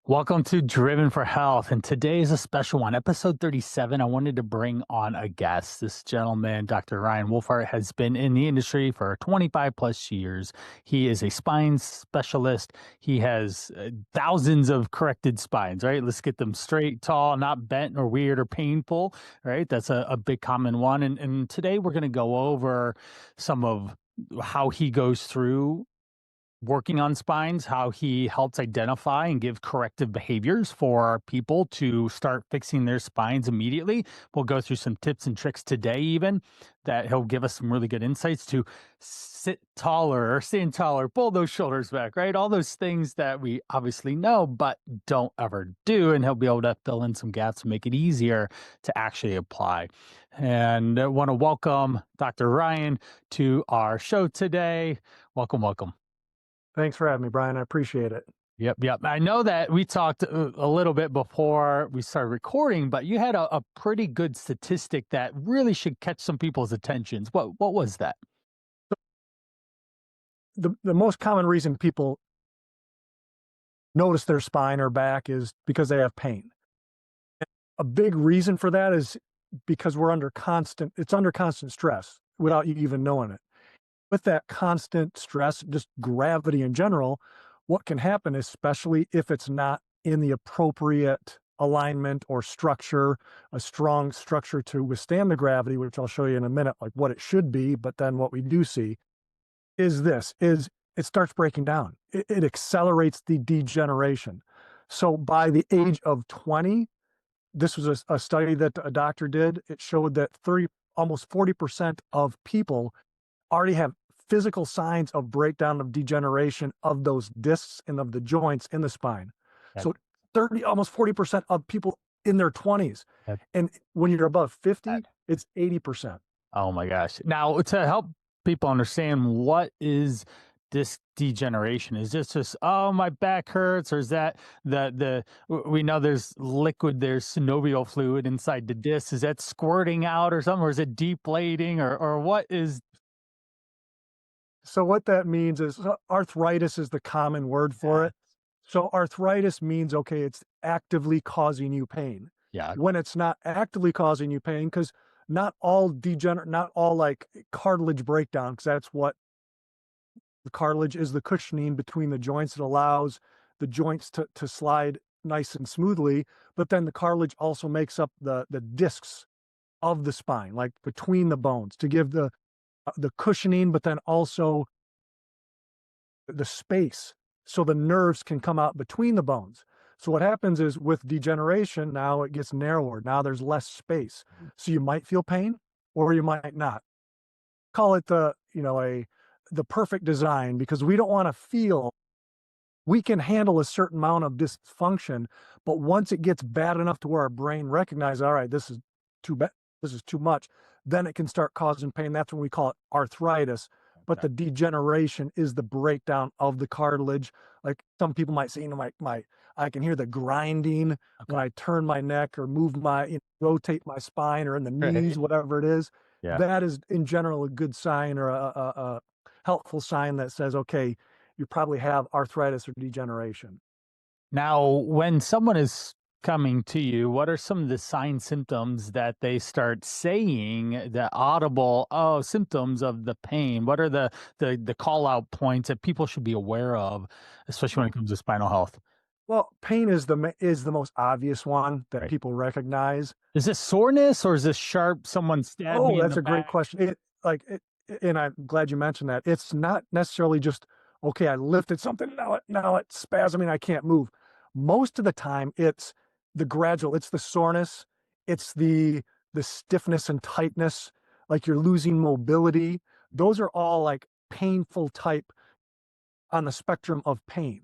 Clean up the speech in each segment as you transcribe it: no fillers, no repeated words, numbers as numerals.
Welcome to Driven for Health. And today is a special one, episode 37. I wanted to bring on a guest. This gentleman, Dr. Ryan Wolhfert, has been in the industry for 25 plus years. He is a spine specialist. He has thousands of corrected spines, right? Let's get them straight, tall, not bent or weird or painful, right? That's a big common one. And today we're going to go over some of how he goes through working on spines, how he helps identify and give corrective behaviors for people to start fixing their spines immediately. We'll go through some tips and tricks today, even that he'll give us some really good insights to sit taller or stand taller, pull those shoulders back, right? All those things that we obviously know, but don't ever do. And he'll be able to fill in some gaps and make it easier to actually apply. And I want to welcome Dr. Ryan to our show today. Welcome, welcome. Thanks for having me, Brian. I appreciate it. Yep. I know that we talked a little bit before we started recording, but you had a pretty good statistic that really should catch some people's attentions. What was that? The most common reason people notice their spine or back is because they have pain. A big reason for that is because it's under constant stress without you even knowing it. With that constant stress, just gravity in general, what can happen, especially if it's not in the appropriate alignment or structure, a strong structure to withstand the gravity, which I'll show you in a minute, like what it should be, but then what we do see is it starts breaking down. It accelerates the degeneration. So by the age of 20, this was a study that a doctor did. It showed that almost 40% of people already have physical signs of breakdown, of degeneration of those discs and of the joints in the spine. Yep. So almost 40% of people in their 20s. Yep. And when you're above 50, it's 80%. Oh my gosh. Now, to help people understand, what is disc degeneration? Is this just, oh, my back hurts? Or is that we know there's synovial fluid inside the disc. Is that squirting out or something? Or is it deflating? Or what is? So what that means is arthritis is the common word for it. So arthritis means, okay, it's actively causing you pain. Yeah. When it's not actively causing you pain, because not all like cartilage breakdown, because that's what the cartilage is, the cushioning between the joints that allows the joints to slide nice and smoothly. But then the cartilage also makes up the discs of the spine, like between the bones, to give the cushioning, but then also the space so the nerves can come out between the bones. So what happens is with degeneration, now it gets narrower. Now there's less space. So you might feel pain or you might not. Call it the perfect design, because we don't want to feel. We can handle a certain amount of dysfunction, but once it gets bad enough to where our brain recognizes, all right, this is too bad, this is too much, then it can start causing pain. That's when we call it arthritis. But the degeneration is the breakdown of the cartilage. Like some people might say, I can hear the grinding when I turn my neck or move rotate my spine, or in the knees, whatever it is. Yeah. That is in general a good sign, or a helpful sign that says, okay, you probably have arthritis or degeneration. Now, when someone is coming to you, what are some of the sign symptoms that they start saying, the audible symptoms of the pain? What are the call out points that people should be aware of, especially when it comes to spinal health? Well, pain is the most obvious one that people recognize. Is this soreness, or is this sharp, someone stabbed me in that's the a great back? question. And I'm glad you mentioned that. It's not necessarily just, okay, I lifted something, now it's spasming, I can't move. Most of the time it's it's the soreness, it's the stiffness and tightness, like you're losing mobility. Those are all like painful type on the spectrum of pain.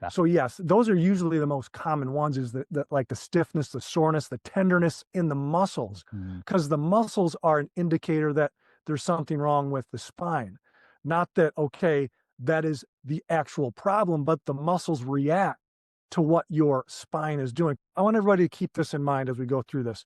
Yeah. So yes, those are usually the most common ones, is like the stiffness, the soreness, the tenderness in the muscles, because the muscles are an indicator that there's something wrong with the spine. Not that, okay, that is the actual problem, but the muscles react to what your spine is doing. I want everybody to keep this in mind as we go through this.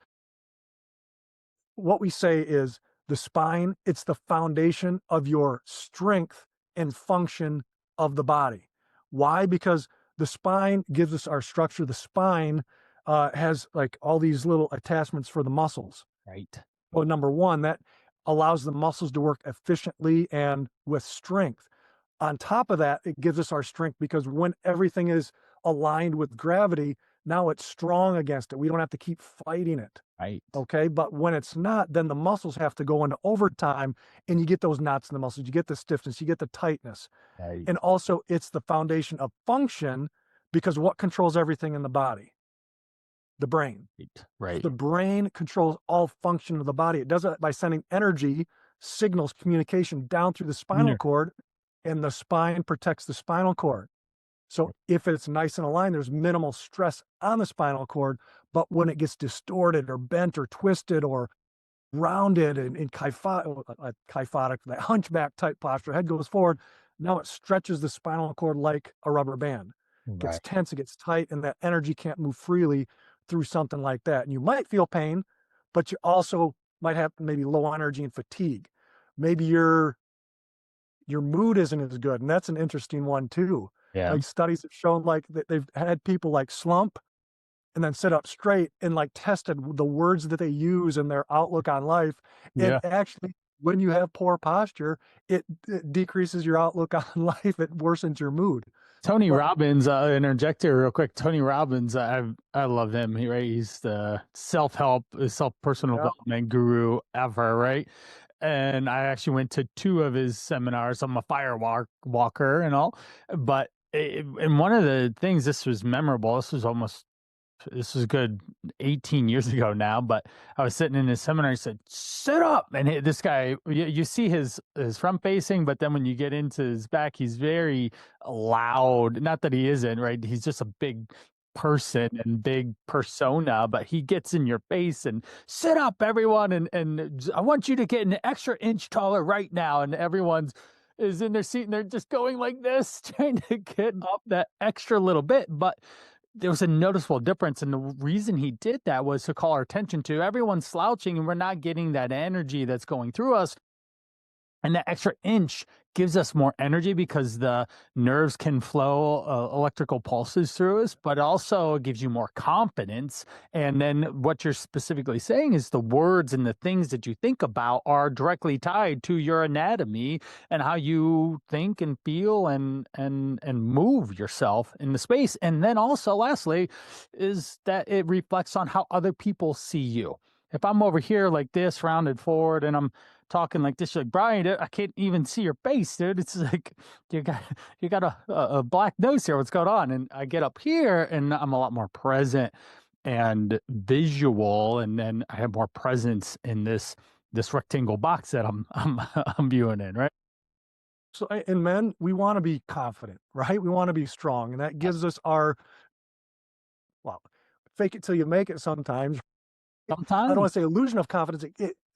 What we say is the spine, it's the foundation of your strength and function of the body. Why? Because The spine gives us our structure. The spine has like all these little attachments for the muscles. Right. Well, number one, that allows the muscles to work efficiently and with strength. On top of that, it gives us our strength because when everything is aligned with gravity, now it's strong against it. We don't have to keep fighting it. Right. Okay. But when it's not, then the muscles have to go into overtime and you get those knots in the muscles, you get the stiffness, you get the tightness. Right. And also, it's the foundation of function because what controls everything in the body? The brain. Right. So Right. the brain controls all function of the body. It does it by sending energy, signals, communication down through the spinal Ner- cord, and the spine protects the spinal cord. So if it's nice and aligned, there's minimal stress on the spinal cord. But when it gets distorted or bent or twisted or rounded and kyphotic, that hunchback type posture, head goes forward, now it stretches the spinal cord like a rubber band. It gets Right. tense, it gets tight, and that energy can't move freely through something like that. And you might feel pain, but you also might have maybe low energy and fatigue. Maybe your mood isn't as good, and that's an interesting one too. Yeah. Like studies have shown like that they've had people like slump and then sit up straight and like tested the words that they use and their outlook on life. And Yeah. actually, when you have poor posture, it decreases your outlook on life. It worsens your mood. Tony But Robbins, interject here real quick. Tony Robbins, I love him. Right? He's the self-help, self-personal yeah, development guru ever, right? And I actually went to two of his seminars. I'm a walker and all, but and one of the things, this was memorable. This was good 18 years ago now, but I was sitting in his seminar. He said, "Sit up," and this guy, you see his front facing, but then when you get into his back, he's very loud. Not that he isn't, right? He's just a big person and big persona, but he gets in your face and sit up, everyone, and I want you to get an extra inch taller right now, and everyone's is in their seat and they're just going like this, trying to get up that extra little bit, but there was a noticeable difference. And the reason he did that was to call our attention to everyone slouching and we're not getting that energy that's going through us. And that extra inch gives us more energy because the nerves can flow electrical pulses through us, but also it gives you more confidence. And then what you're specifically saying is the words and the things that you think about are directly tied to your anatomy and how you think and feel and move yourself in the space. And then also, lastly, is that it reflects on how other people see you. If I'm over here like this, rounded forward, and I'm talking like this, you're like, Brian, I can't even see your face, dude. It's like you got a black nose here. What's going on? And I get up here and I'm a lot more present and visual, and then I have more presence in this rectangle box that I'm viewing in, right? so in men, we want to be confident, right? We want to be strong, and that gives us our well, fake it till you make it. Sometimes I don't Sometimes, want to say illusion of confidence.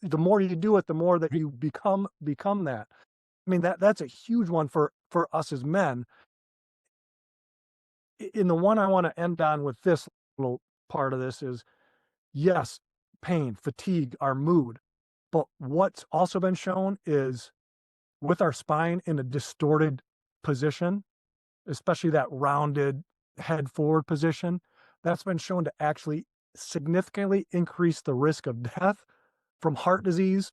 The more you do it, the more that you become that. I mean that's a huge one for us as men. In the one I want to end on with this little part of this is yes, pain, fatigue, our mood. But what's also been shown is with our spine in a distorted position, especially that rounded head forward position, that's been shown to actually significantly increase the risk of death from heart disease,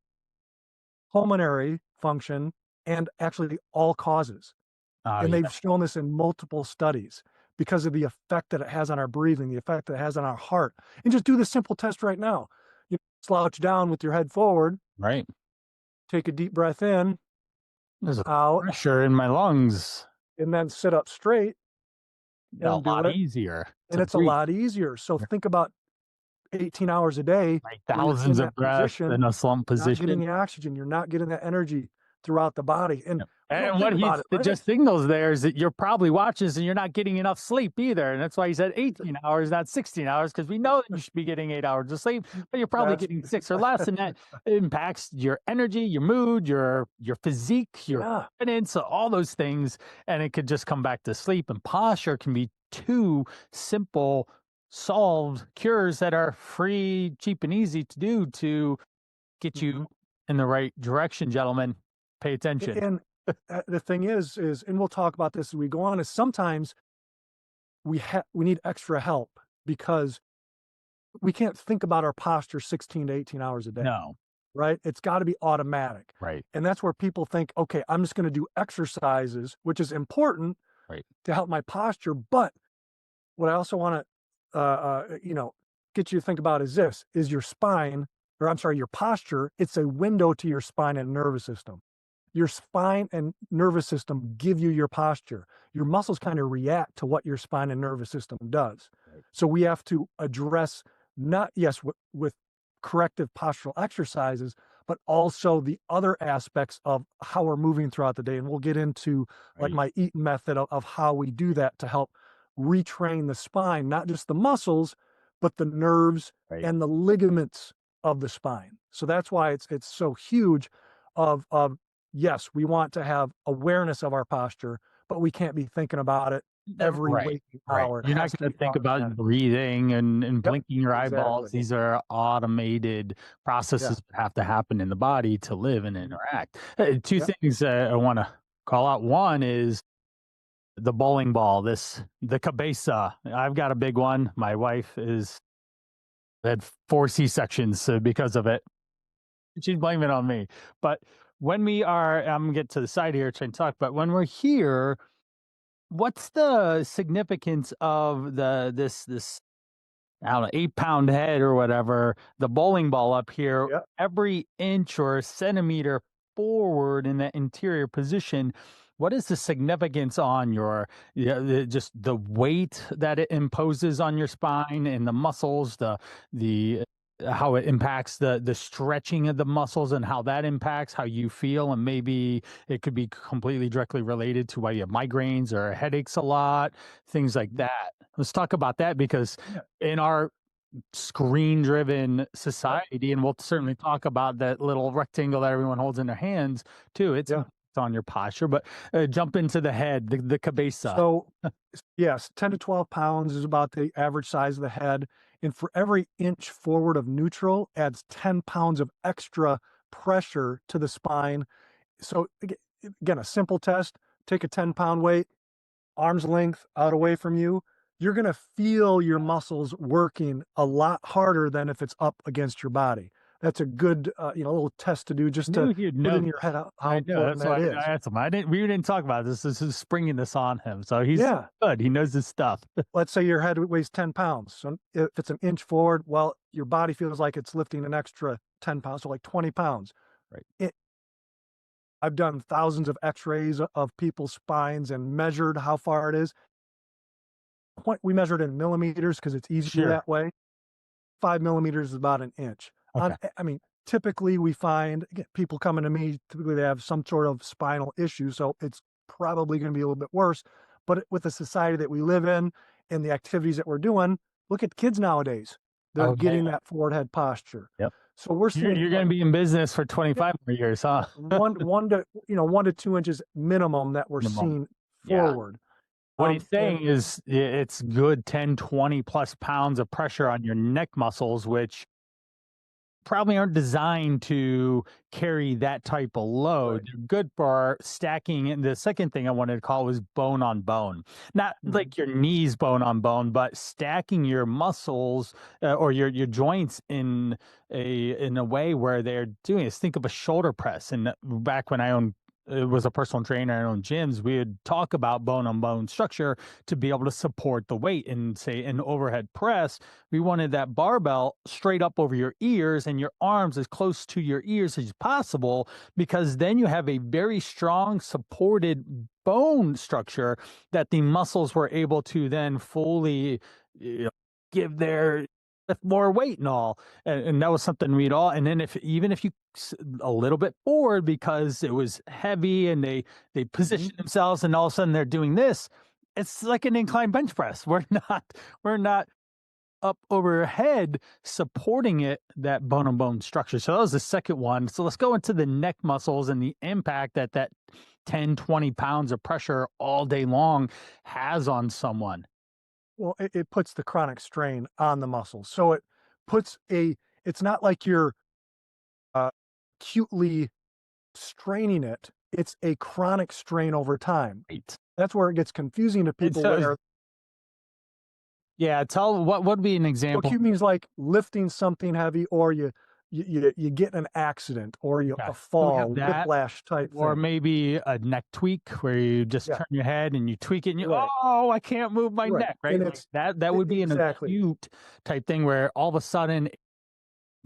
pulmonary function, and actually all causes. oh And yeah, they've shown this in multiple studies because of the effect that it has on our breathing, the effect that it has on our heart. And just do the simple test right now. You slouch down with your head forward, right. take a deep breath in, There's a out, pressure in my lungs. and then sit up straight A and do lot it. easier And to it's a breathe. lot easier. So think about 18 hours a day Like where you're in thousands of that breaths position, in a slump you're not getting position. the oxygen, you're not getting that energy throughout the body. And Yep. we don't And think what about he's it, right? just signals there is that you're probably watching this and you're not getting enough sleep either. And that's why he said 18 hours, not 16 hours, because we know that you should be getting 8 hours of sleep, but you're probably That's getting six or less. And that impacts your energy, your mood, your physique, your yeah. confidence, all those things. And it could just come back to sleep. And posture can be two simple solved cures that are free, cheap, and easy to do to get Mhm. you in the right direction, gentlemen. Pay attention. And the thing is, and we'll talk about this as we go on, is sometimes we need extra help because we can't think about our posture 16 to 18 hours a day, No. right? It's got to be automatic. Right. And that's where people think, okay, I'm just going to do exercises, which is important Right. to help my posture. But what I also want to, get you to think about is this: is your spine, or I'm sorry, your posture. It's a window to your spine and nervous system. Your spine and nervous system give you your posture. Your muscles kind of react to what your spine and nervous system does. Right. So we have to address not, yes, with corrective postural exercises, but also the other aspects of how we're moving throughout the day. And we'll get into like Right. my Eaton method of how we do that to help retrain the spine, not just the muscles, but the nerves Right. and the ligaments of the spine. So that's why it's so huge of yes, we want to have awareness of our posture, but we can't be thinking about it every Right. waking Right. hour. It You're not has to going be to think about automatic. breathing and Yep, blinking your exactly. eyeballs. These are automated Yeah. processes that have to happen in the body to live and Mhm. interact. Two Yep. things I want to call out. One is the bowling ball, the cabeza. I've got a big one. My wife is had 4 C-sections because of it. She's blaming it on me. But when we are, I'm gonna get to the side here trying to talk, but when we're here, what's the significance of this I don't know, 8-pound head or whatever, the bowling ball up here, Yep. every inch or centimeter forward in that interior position? What is the significance on your, yeah, just the weight that it imposes on your spine and the muscles, the how it impacts the stretching of the muscles and how that impacts how you feel, and maybe it could be completely directly related to why you have migraines or headaches a lot, things like Mhm. that. Let's talk about that because Yeah. in our screen driven Yep. society, and we'll Mhm. certainly talk about that little rectangle that everyone holds in their hands too. It's Yeah. on your posture, but jump into the head, the cabeza. So, yes, 10 to 12 pounds is about the average size of the head. And for every inch forward of neutral adds 10 pounds of extra pressure to the spine. So, again, a simple test: take a 10-pound weight, arm's length out away from you. You're going to feel your muscles working a lot harder than if it's up against your body. That's a good, little test to do just to Knew he'd put know in your this. head how I know. important That's that why is. I asked him. I didn't. We didn't talk about this. This is springing this on him. So he's Yeah. good. He knows his stuff. Let's say your head weighs 10 pounds. So if it's an inch forward, well, your body feels like it's lifting an extra 10 pounds, so like 20 pounds. Right. It, I've done thousands of x-rays of people's spines and measured how far it is. We measured in millimeters because it's easier Sure. that way. 5 millimeters is about an inch. Okay. I mean, typically we find, again, people coming to me, typically they have some sort of spinal issue, so it's probably going to be a little bit worse. But with the society that we live in and the activities that we're doing, look at kids nowadays. They're Oh yeah. getting that forward head posture. Yep. So we're You're seeing you're going to be in business for yeah, 25 more years, huh? one to 2 inches minimum that we're In a moment. seeing Yeah. forward. What he's And saying is it's good 10, 20 plus pounds of pressure yeah, on your neck muscles, which probably aren't designed to carry that type of right. load. They're good for stacking. And the second thing I wanted to call was bone on bone, not Mhm. like your knees bone on bone, but stacking your muscles or your joints in a way where they're doing this. Think of a shoulder press. And back when I owned it was a personal trainer and owned gyms, we would talk about bone on bone structure to be able to support the weight. And say an overhead press, we wanted that barbell straight up over your ears and your arms as close to your ears as possible, because then you have a very strong supported bone structure that the muscles were able to then fully, you know, give their lift more weight and all. And that was something we'd all, and then if even if you a little bit forward because it was heavy and they Mhm. position themselves and all of a sudden they're doing this, it's like an incline bench press. We're not up overhead supporting it, that bone on bone structure. So that was the second one. So let's go into the neck muscles and the impact that 10, 20 pounds of pressure all day long has on someone. Well, it puts the chronic strain on the muscles. So puts a it's not like you're, acutely straining it, it's a chronic strain over time. Right. That's where it gets confusing to And people so where Yeah, tell what would be an So example? acute means like lifting something heavy, or you get in an accident, or you Okay. a So we have fall, that, whiplash type or thing. maybe a neck tweak where you just Yeah, turn your head and you tweak it and you, right, "Oh, I can't move my right, neck," and right? Like it's that would be an exactly. acute type thing where all of a sudden,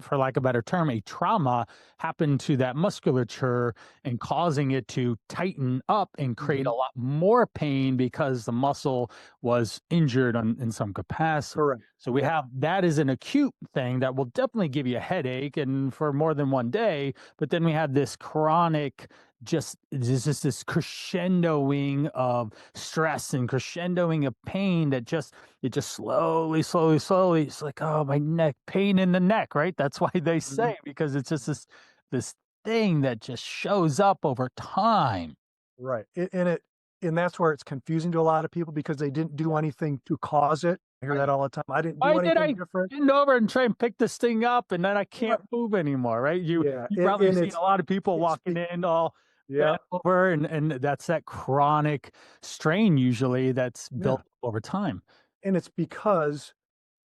for lack of a better term, a trauma happened to that musculature and causing it to tighten up and create a Mhm, lot more pain because the muscle was injured in some capacity. correct. So we Yeah, have that is an acute thing that will definitely give you a headache and for more than one day. But then we have this chronic, just this crescendoing of stress and crescendoing of pain that just it just slowly, slowly, slowly, it's like, "Oh, my neck, pain in the neck," right? That's why they mhm, say because it's just this thing that just shows up over time. right, and that's where it's confusing to a lot of people because they didn't do Yeah, anything to cause it. I hear that right. all the time. I didn't do "Why did anything I different. bend over and try and pick this thing up, and then I Right, can't move anymore," right? yeah, You probably have and seen a lot of people it's walking be in all yeah, bent over, and that's that chronic strain usually that's yeah, built over time. and it's because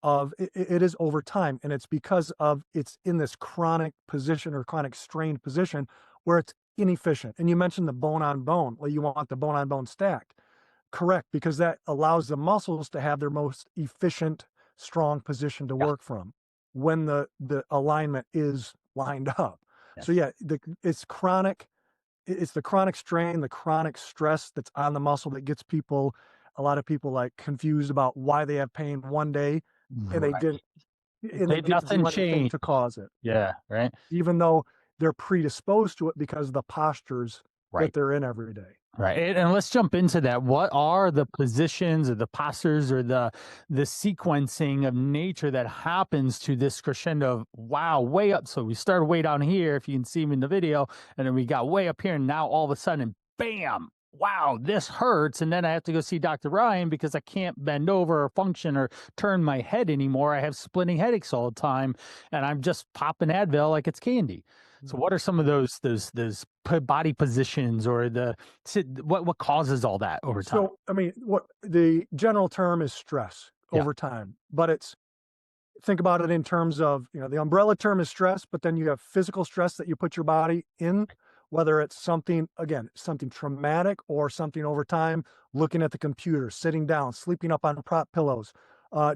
of it is over time, and it's because of it's in this chronic position or chronic strained position where it's inefficient. And you mentioned the bone on bone. Well, you want the bone on bone stacked. Correct, because that allows the muscles to have their most efficient, strong position to Yeah, work from when the alignment is lined up. So yes. yeah, it's chronic. It's the chronic strain, the chronic stress that's on the muscle that gets people, a lot of people like confused about why they have pain one day and they Right. didn't and they Did didn't nothing do anything change. to cause it, Yeah, right? even though they're predisposed to it because of the postures that Right. they're in every day. Right. And let's jump into that. What are the positions or the postures or the sequencing of nature that happens to this crescendo of wow, way up? So we started way down here, if you can see me in the video, and then we got way up here, and now all of a sudden, bam, wow, this hurts. And then I have to go see Dr. Ryan because I can't bend over or function or turn my head anymore. I have splitting headaches all the time, and I'm just popping Advil like it's candy. So Mhm. what are some of those body positions or what causes all that over time? So, I mean, what the general term is stress Yeah, over time, but it's think about it in terms of, the umbrella term is stress, but then you have physical stress that you put your body in, whether it's something, again, something traumatic or something over time, looking at the computer, sitting down, sleeping up on prop pillows,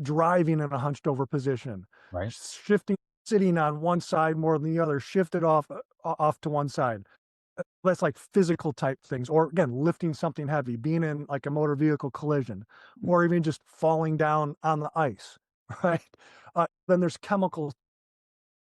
driving in a hunched over position, right. shifting, sitting on one side more than the other, shifted off to one side. That's like physical type things, or again, lifting something heavy, being in like a motor vehicle collision, or even just falling down on the ice, right? Then there's chemicals.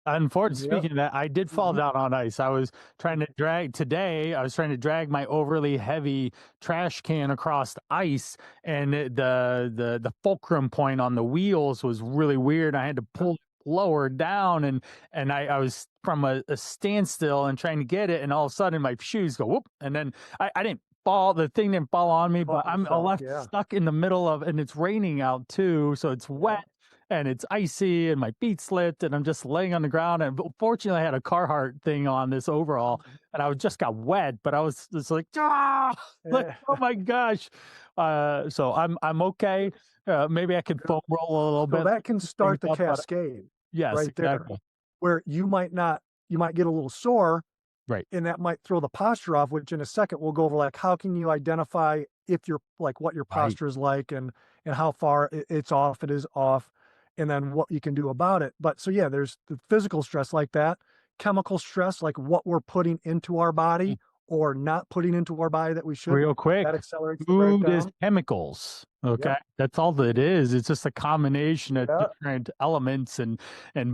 Unfortunately, Yep. speaking of that, I did fall Mhm. down on ice. I was trying to drag today. I was trying to drag my overly heavy trash can across the ice, and the fulcrum point on the wheels was really weird. I had to Yep. pull it lower down, and I was from a standstill and trying to get it, and all of a sudden my shoes go whoop, and then I didn't fall. The thing didn't fall on me, but Oh, you I'm fell. left Yeah. stuck in the middle of, and it's raining out too, so it's Yeah. wet and it's icy and my feet slipped and I'm just laying on the ground. And fortunately, I had a Carhartt thing on this overall and I was just got wet, but I was just like, ah, like, Eh, oh my gosh. So I'm okay. Maybe I could yeah. foam roll a little So bit, that can speed things start the up, but cascade yes, right there, exactly. where you might get a little sore, Right. and that might throw the posture off, which in a second we'll go over, like, how can you identify if you're like, what your Right. posture is like and how far it's off, it is off, and then what you can do about it. But so, yeah, there's the physical stress like that, chemical stress, like what we're putting into our body or not putting into our body that we shouldn't, Real quick, that accelerates the food is breakdown. chemicals, Yep. okay? That's all that it is. It's just a combination of Yeah. different elements and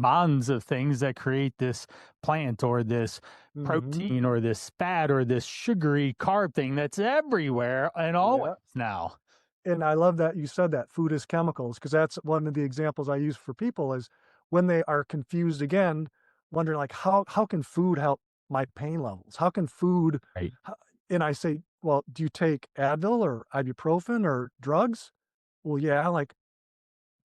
bonds of things that create this plant or this Mhm. protein or this fat or this sugary carb thing that's everywhere and always Yeah. now. And I love that you said that food is chemicals, because that's one of the examples I use for people is when they are confused again, wondering like, how can food help my pain levels? How can food Right. ho and I say, "Well, do you take Advil or ibuprofen or drugs?" "Well, yeah," like,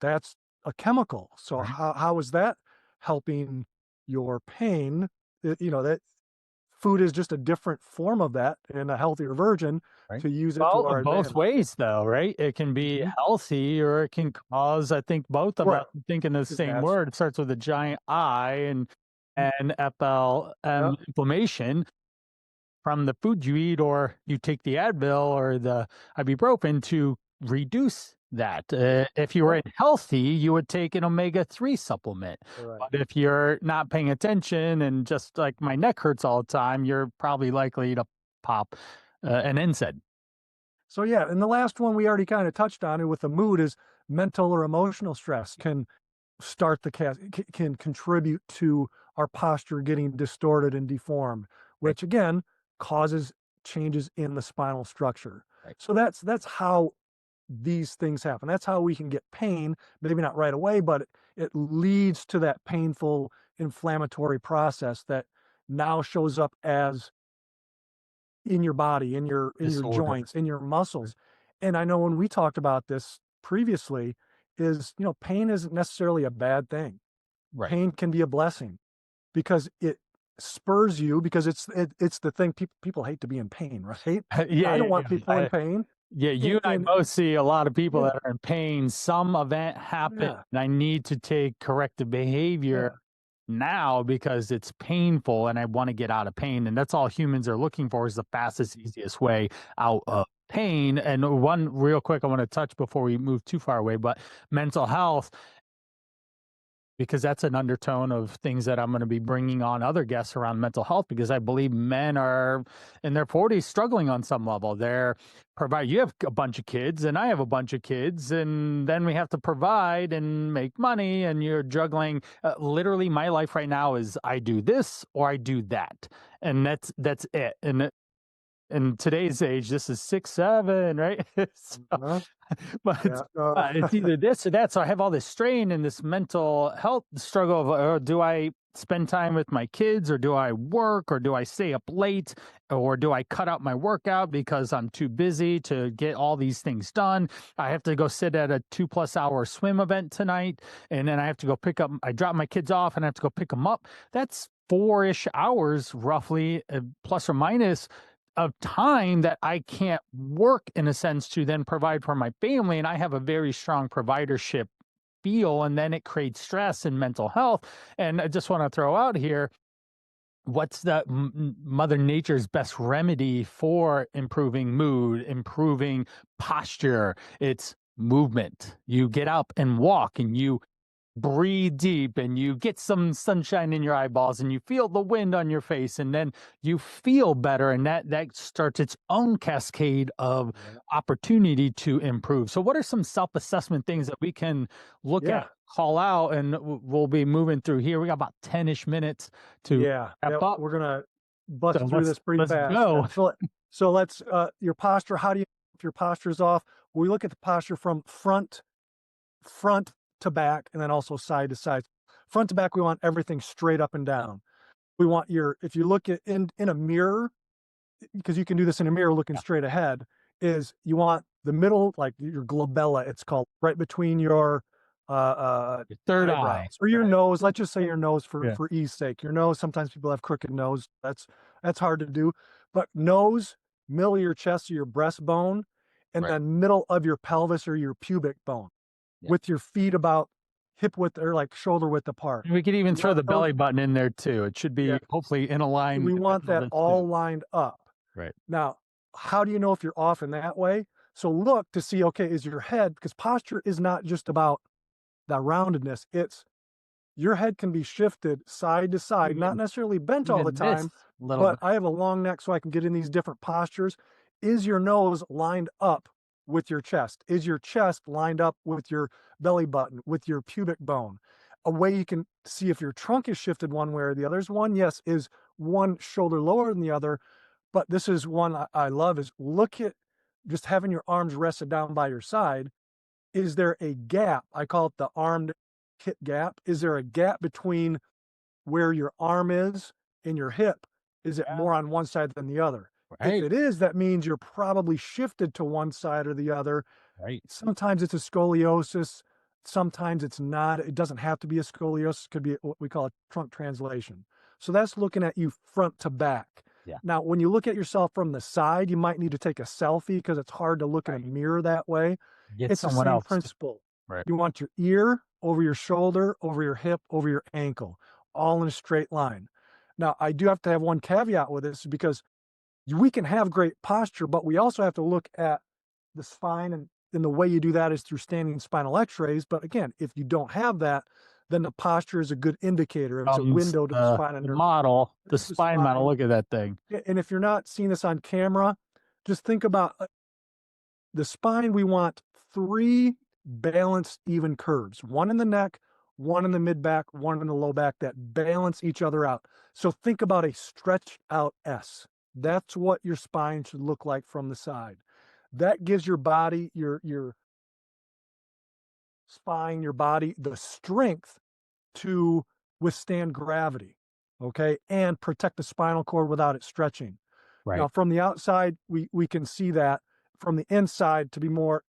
"That's a chemical, so Right. how is that helping your pain?" That food is just a different form of that and a healthier version Right. to use it to Well, our both advantage. ways though, right? It can be Mhm. healthy or it can cause, I think both of us Right. thinking the same That's word. It starts with a giant I and FLM yep. inflammation from the food you eat, or you take the Advil or the ibuprofen to reduce that. If you were Yep. healthy, you would take an omega-3 supplement. Right. But if you're not paying attention and just like my neck hurts all the time, you're probably likely to pop an NSAID. So yeah, and the last one we already kind of touched on it with the mood is mental or emotional stress can start the can contribute to our posture getting distorted and deformed, Right, which again causes changes in the spinal structure. right. So that's how these things happen. That's how we can get pain, maybe not right away, but it leads to that painful inflammatory process that now shows up as in your body, in your Disorder. joints, in your Right. muscles. And I know when we talked about this previously is, pain isn't necessarily a bad thing. Right. Pain can be a blessing because it spurs you because it's the thing people hate to be in pain, right? Yeah, I yeah, don't want yeah. people in pain. Yeah, you And, and I both see a lot of people yeah, that are in pain. Some event happened, yeah, and I need to take corrective behavior yeah. now because it's painful and I want to get out of pain. And that's all humans are looking for is the fastest, easiest way out Yeah. of pain. And one real quick I want to touch before we move too far away, but mental health, because that's an undertone of things that I'm going to be bringing on other guests around mental health because I believe men are in their 40s struggling on some level. They're provide you have a bunch of kids and I have a bunch of kids and then we have to provide and make money and you're juggling literally my life right now is I do this or I do that. And that's it. And in today's age, this is 6, 7, right? So, Uh-huh. but Yeah. it's either this or that. So I have all this strain and this mental health struggle of, do I spend time with my kids or do I work or do I stay up late or do I cut out my workout because I'm too busy to get all these things done? I have to go sit at a 2+ hour swim event tonight and then I have to go I drop my kids off and I have to go pick them up. That's 4-ish hours roughly, plus or minus of time that I can't work in a sense to then provide for my family. And I have a very strong providership feel, and then it creates stress and mental health. And I just want to throw out here what's the Mother Nature's best remedy for improving mood, improving posture? It's movement. You get up and walk and you breathe deep and you get some sunshine in your eyeballs and you feel the wind on your face and then you feel better and that starts its own cascade of Yeah. opportunity to improve. So what are some self-assessment things that we can look at, Yeah. call out, and we'll be moving through here. We got about 10ish minutes to Yeah. wrap Yep. up. We're gonna So bust through let's this pretty let's fast. go. Yeah. So let's your posture. How do you if your posture's off? We look at the posture from front to back and then also side to side. Front to back, we want everything straight up and down. We want your if you look at in a mirror, because you can do this in a mirror looking Yeah. straight ahead, is you want the middle, like your glabella, it's called, right between your Your third eye, eyebrows or your right? nose. Let's just say your nose Yeah. for ease sake. Your nose. Sometimes people have crooked nose. That's hard to do. But nose, middle of your chest or your breastbone, and Right. then middle of your pelvis or your pubic bone, Yeah. with your feet about hip width or like shoulder width apart. And we could even We throw want the those. belly button in there too. It should Yeah, be hopefully in a line we with the want that pelvis too. all lined up. Right. Now, how do you know if you're off in that way? So look to see, okay, is your head, because posture is not just about the roundedness, it's your head can be shifted side to side, not Even necessarily bent all the even this time, a little but bit. I have a long neck so I can get in these different postures. Is your nose lined up with your chest? Is your chest lined up with your belly button, with your pubic bone? A way you can see if your trunk is shifted one way or the other is one, yes, is one shoulder lower than the other. But this is one I love is look at just having your arms rested down by your side. Is there a gap? I call it the armed hip gap. Is there a gap between where your arm is and your hip? Is it Yeah. more on one side than the other? If Right. it is, that means you're probably shifted to one side or the other. Right. Sometimes it's a scoliosis. Sometimes it's not. It doesn't have to be a scoliosis. It could be what we call a trunk translation. So that's looking at you front to back. Yeah. Now, when you look at yourself from the side, you might need to take a selfie because it's hard to look in a Right. mirror that way. Get It's the someone same else to. principle. Right. You want your ear over your shoulder, over your hip, over your ankle, all in a straight line. Now, I do have to have one caveat with this because we can have great posture, but we also have to look at the spine, and the way you do that is through standing spinal x-rays. But again, if you don't have that, then the posture is a good indicator. It's a Comes window to the spine the under model, the the spine model. spine. Look at that thing. And if you're not seeing this on camera, just think about the spine. We want three balanced, even curves: one in the neck, one in the mid back, one in the low back, that balance each other out. So think about a stretched out S. That's what your spine should look like from the side. That gives your body, your spine, your body, the strength to withstand gravity, okay, and protect the spinal cord without it stretching. Now, Right. from the outside, we can see that. From the inside, to be more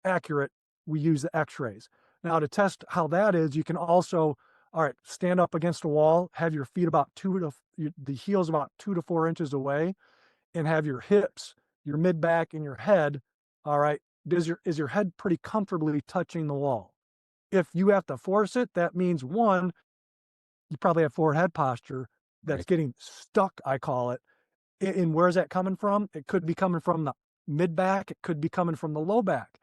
accurate, we use the x-rays. Now, to test how that is, you can also, all right, stand up against a wall, have your feet about the heels about 2 to 4 inches away, and have your hips, your mid back, and your head, all right, is your head pretty comfortably touching the wall? If you have to force it, that means one, you probably have forward head posture that's Right. getting stuck, I call it. And where's that coming from? It could be coming from the mid back, it could be coming from the low back.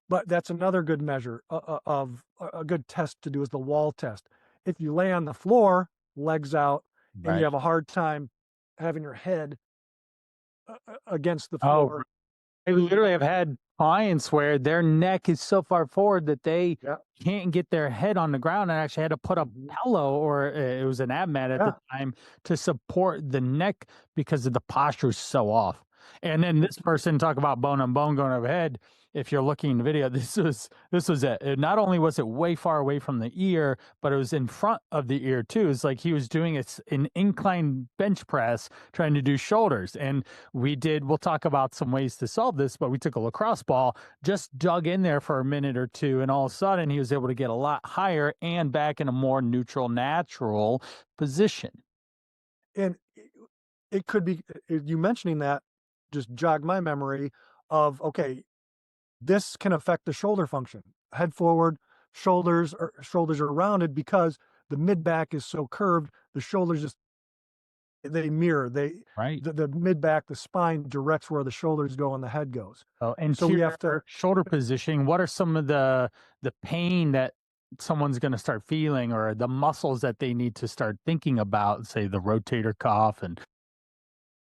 But that's another good measure of a good test to do is the wall test. If you lay on the floor, legs out, and you Right. have a hard time having your head against the Oh, floor. I literally have had clients where their neck is so far forward that they Yeah. can't get their head on the ground and actually had to put a Mhm. pillow or it was an ab mat at the Yeah. time to support the neck because of the posture is so off. And then this person talk about bone on bone going overhead. If you're looking in the video, this was it. Not only was it way far away from the ear, but it was in front of the ear too. It's like he was doing an incline bench press trying to do shoulders. And we'll talk about some ways to solve this, but we took a lacrosse ball, just dug in there for a minute or two, and all of a sudden he was able to get a lot higher and back in a more neutral, natural position. And it could be you mentioning that just jogged my memory of, okay, this can affect the shoulder function. Head forward, shoulders are rounded because the mid back is so curved, the shoulders just they mirror. Right. The mid back, the spine directs where the shoulders go and the head goes. Oh, So we have to anterior shoulder positioning. What are some of the pain that someone's going to start feeling, or the muscles that they need to start thinking about? Say the rotator cuff and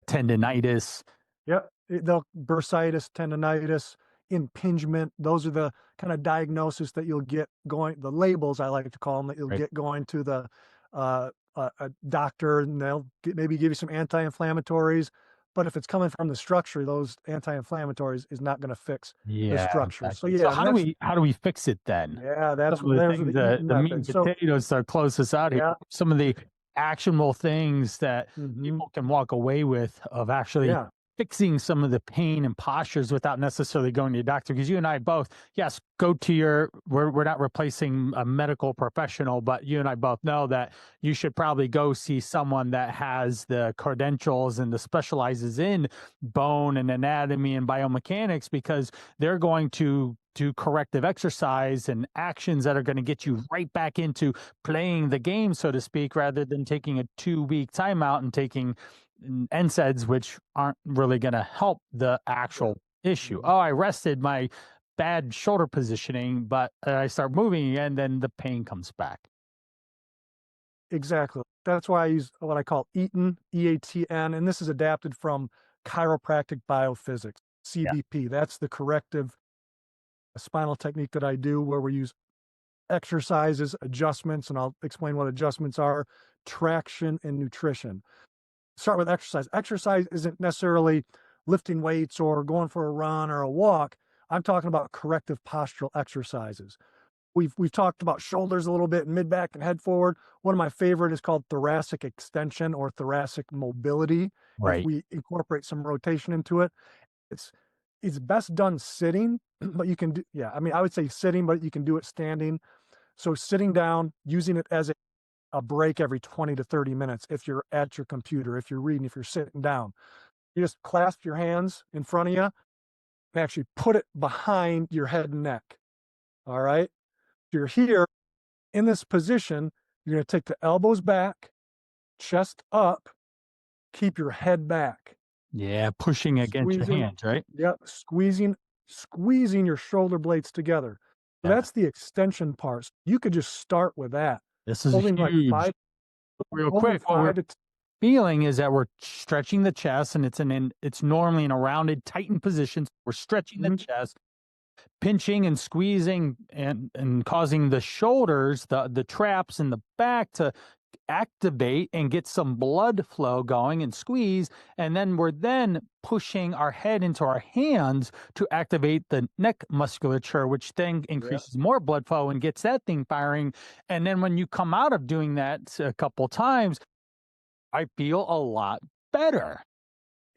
tendonitis. Yep. They'll bursitis, tendonitis, impingement. Those are the kind of diagnosis that you'll get going. The labels I like to call them that you'll Right. get going to the a doctor, and they'll maybe give you some anti-inflammatories. But if it's coming from the structure, those anti-inflammatories is not going to fix the Yeah, structure. So exactly. So yeah, and how do we fix it then? yeah, Some that's of the there's things, the the Eaton the meat method. and So potatoes that close us out here, yeah, some of the actionable things that hmm people can walk away with of actually yeah, fixing some of the pain and postures without necessarily going to your doctor. Because you and I both, yes, go to we're not replacing a medical professional, but you and I both know that you should probably go see someone that has the credentials and the specializes in bone and anatomy and biomechanics, because they're going to do corrective exercise and actions that are going to get you right back into playing the game, so to speak, rather than taking a 2 week timeout and taking NSAIDs, which aren't really going to help the yeah. actual issue. Mhm. Oh, I rested my bad shoulder positioning, but I start moving again, then the pain comes back. Exactly. That's why I use what I call Eaton, EATN, and this is adapted from chiropractic biophysics, Yeah. CBP. That's the corrective spinal technique that I do, where we use exercises, adjustments, and I'll explain what adjustments are, traction, and nutrition. Start with exercise. Exercise isn't necessarily lifting weights or going for a run or a walk. I'm talking about corrective postural exercises. We've talked about shoulders a little bit, mid back and head forward. One of my favorite is called thoracic extension or thoracic mobility. If Right. we incorporate some rotation into it, it's it's best done sitting, but you can do, yeah. I mean, I would say sitting, but you can do it standing. So sitting down, using it as a a break every 20 to 30 minutes if you're at your computer, if you're reading, if you're sitting down. You just clasp your hands in front of you and actually put it behind your head and neck. All right. If you're here in this position, you're going to take the elbows back, chest up, keep your head back. Yeah, pushing against your Squeezing, hands, right? yep, squeezing your shoulder blades together. So Yeah. that's the extension part. You could just start with that. This is Holding like huge. 5 Real holding quick, what we're 5 to feeling is that we're stretching the chest, and it's normally in a rounded, tightened position. We're stretching the mhm, chest, pinching and squeezing and causing the shoulders, the traps in the back to activate and get some blood flow going and squeeze, and then we're pushing our head into our hands to activate the neck musculature, which then yeah. increases more blood flow and gets that thing firing. And then when you come out of doing that a couple times, I feel a lot better.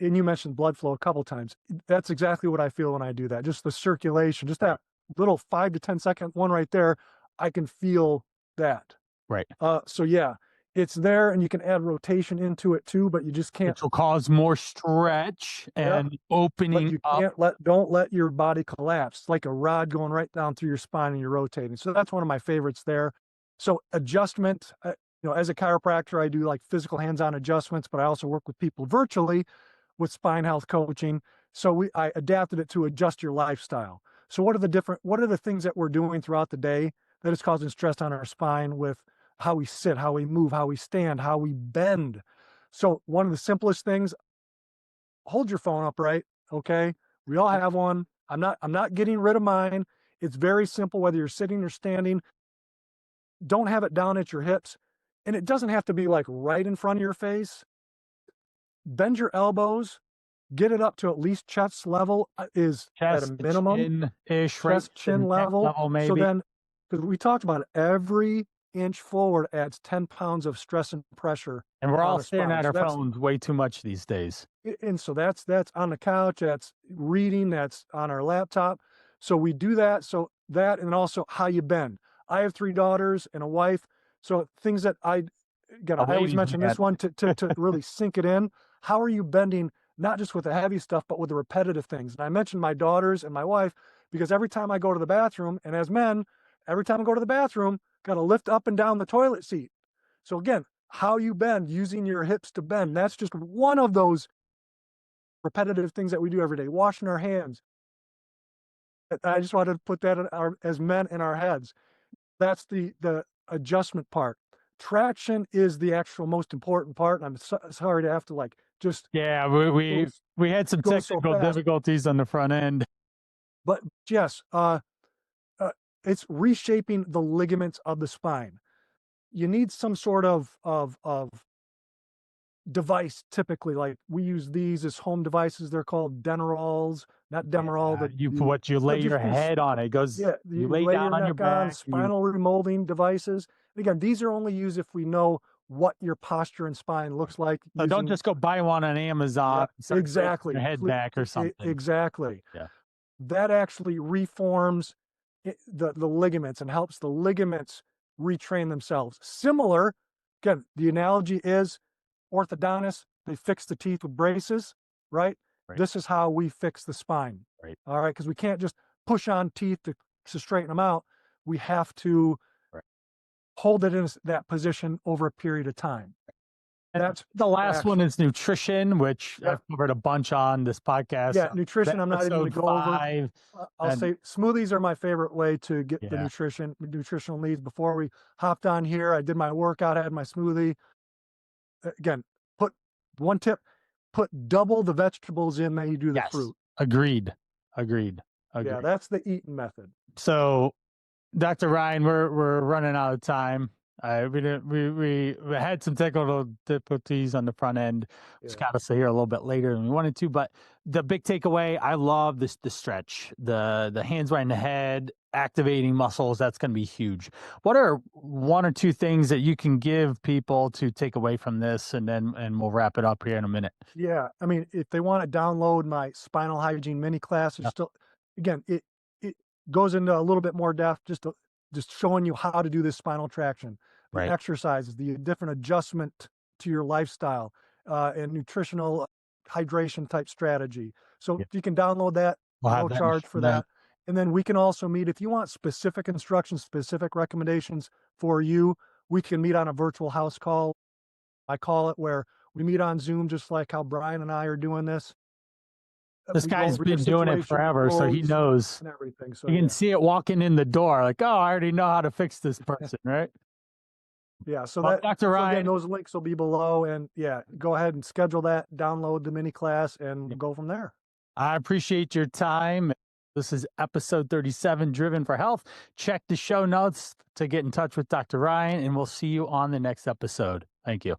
And you mentioned blood flow a couple times. That's exactly what I feel when I do that. Just the circulation, just that little 5 to 10-second one right there, I can feel that. Right. So yeah, it's there and you can add rotation into it too, but you just can't. Which will cause more stretch Yeah, and but opening you up. can't don't let your body collapse. It's like a rod going right down through your spine and you're rotating. So that's one of my favorites there. So adjustment, as a chiropractor, I do like physical hands-on adjustments, but I also work with people virtually with spine health coaching. So I adapted it to adjust your lifestyle. So what are the things that we're doing throughout the day that is causing stress on our spine with how we sit, how we move, how we stand, how we bend? So one of the simplest things, hold your phone upright, okay? We all have one. I'm not getting rid of mine. It's very simple whether you're sitting or standing. Don't have it down at your hips. And it doesn't have to be like right in front of your face. Bend your elbows, get it up to at least chest level, is at a Chest to minimum, chin-ish, right chest, to chin neck level. level So maybe. then, because we talked about it, every inch forward adds 10 pounds of stress and pressure And we're on all the staring spine. at So our that's phones way too much these days. and so that's on the couch, that's reading, that's on our laptop. So we do that. So that and also how you bend. I have 3 daughters and a wife. So things that A I always ladies' mention man. this one to really sink it in. How are you bending, not just with the heavy stuff, but with the repetitive things? And I mentioned my daughters and my wife because every time I go to the bathroom, and as men, every time I go to the bathroom, got to lift up and down the toilet seat. So again, how you bend using your hips to bend. That's just one of those repetitive things that we do every day, washing our hands. I just wanted to put that in as men in our heads. That's the adjustment part. Traction is the actual most important part. And sorry to have to like just Yeah, we go, we we had some go so technical fast, difficulties on the front end. but yes, uh, it's reshaping the ligaments of the spine. You need some sort of device. Typically, like we use these as home devices. They're called Denerols, not Demerol. Yeah, you lay Just your these. head on it. It goes Yeah, you you lay lay your down on your neck on back, you spinal remolding devices. And again, these are only used if we know what your posture and spine looks like so don't using. just go buy one on Yeah, Amazon and start breaking your exactly. head back or something. Exactly. Yeah. That actually reforms the ligaments and helps the ligaments retrain themselves. Similar, again, the analogy is orthodontists, they fix the teeth with braces, right? Right, This is how we fix the spine. right, All right, because we can't just push on teeth to straighten them out. We have to right. hold it in that position over a period of time. And That's the last one traction. is nutrition, which Yeah. I've covered a bunch on this podcast. Yeah, The nutrition, I'm not even gonna episode go over. 5, I'll and say smoothies are my favorite way to get the yeah. nutritional needs. Before we hopped on here, I did my workout, I had my smoothie. Again, put one tip, put double the vegetables in that you do the Yes. fruit. Agreed. Agreed. Yeah, Agreed. that's the eating method. So, Dr. Ryan, we're running out of time. We didn't we had some technical difficulties on the front end. Just Yeah. got us here a little bit later than we wanted to, but the big takeaway, I love this the stretch, the hands behind the head, activating muscles. That's going to be huge. What are one or two things that you can give people to take away from this, and we'll wrap it up here in a minute. Yeah, I mean, if they wanna download my spinal hygiene mini class, it's Yeah. still again, it goes into a little bit more depth, just showing you how to do this spinal traction. the Right. exercises, the different adjustment to your lifestyle, and nutritional hydration type strategy. So Yeah. you can download that, We'll have no that in the charge show for notes. that. And then we can also meet if you want specific instructions, specific recommendations for you. We can meet on a virtual house call. I call it, where we meet on Zoom, just like how Brian and I are doing this. This We go guy's over your been doing it situation, forever, so he goals, knows. and everything. So You can yeah. see it walking in the door, like, oh, I already know how to fix this person, right? Yeah, so Well, that Dr. so again, Ryan, those links will be below, and yeah, go ahead and schedule that, download the mini class, and go from there. I appreciate your time. This is episode 37, Driven for Health. Check the show notes to get in touch with Dr. Ryan, and we'll see you on the next episode. Thank you.